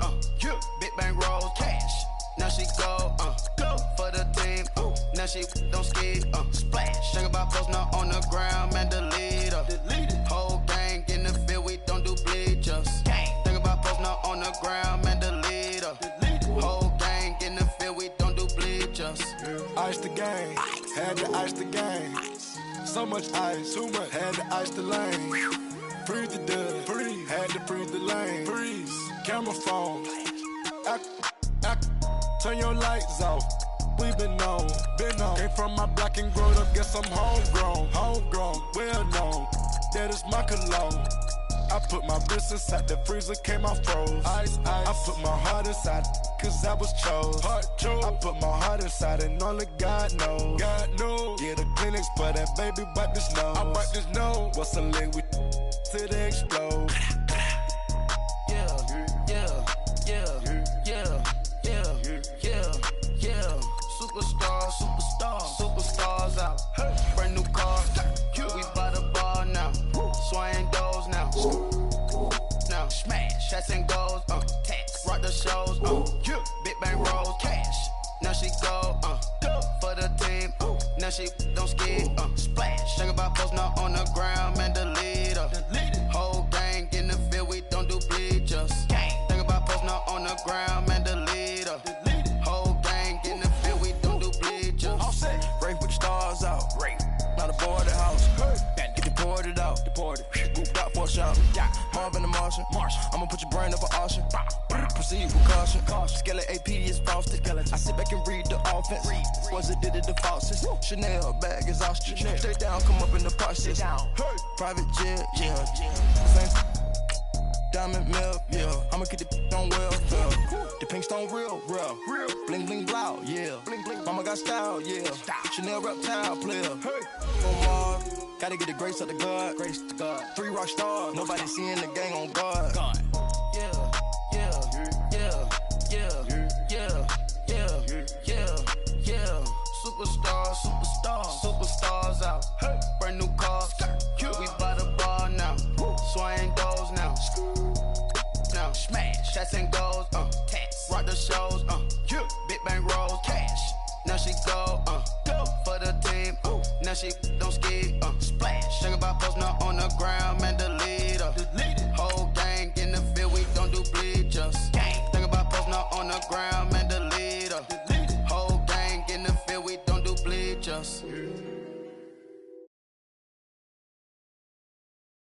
Big bang rolls. Cash. Now she go. For the team. Now she don't ski. Splash. Think about post now on the ground. Man, delete her. Whole gang in the field. We don't do bleachers. Think about post now on the ground. Man, delete her. Whole gang in the field. We don't do bleachers. Ice the game. Had to ice the game. So much ice. Too much. Had to ice the lane. Freeze the dud. Freeze. Had to freeze the lane. Freeze. Camera phone. Turn your lights off. We been on. Came from my block and growed up. Guess I'm homegrown. Well known. That is my cologne. I put my wrist inside the freezer, came out froze. Ice. I put my heart inside, cause I was chose. I put my heart inside and only God knows. Yeah, the clinics, but that baby wipe this nose. I wipe this nose. What's a leg with till they explode? Superstars out. Brand new cars. We by the bar now. Swaying doors now. Now smash. Shots and goals. Tax. Rock the shows. Big bang rolls. Cash. Now she go. For the team. Now she don't ski. Splash. Think about post now on the ground. Man, delete her. Whole gang in the field. We don't do bleachers. Think about post now on the ground. Man, delete her. Whole gang in the field. We don't do bleachers. All set. Rafe with the stars out. Not a boarded house. Get deported out. Grouped out for a shout. Marvin the Martian. I'ma put your brain up for auction. Proceed with caution. Skeleton AP is frosted. I sit back and read the offense. Was it did it the faucets? Chanel bag is ostrich. Stay down, come up in the process. Private jet, yeah. Same diamond milk, yeah. I'ma keep the on welfare. The pink stone real. Bling bling blow, yeah. Mama got style, yeah. Chanel reptile player. Omar, gotta get the grace of the God. 3 rock stars, nobody seeing the gang on guard. Superstars out. Brand new cars. We by the bar now. Swaying doors now. Now smash. Shots and goals. Tax. Rock the shows. Big bang rolls. Cash. Now she go. For the team. Now she don't ski. Splash. Think about post now on the ground. Man, delete her.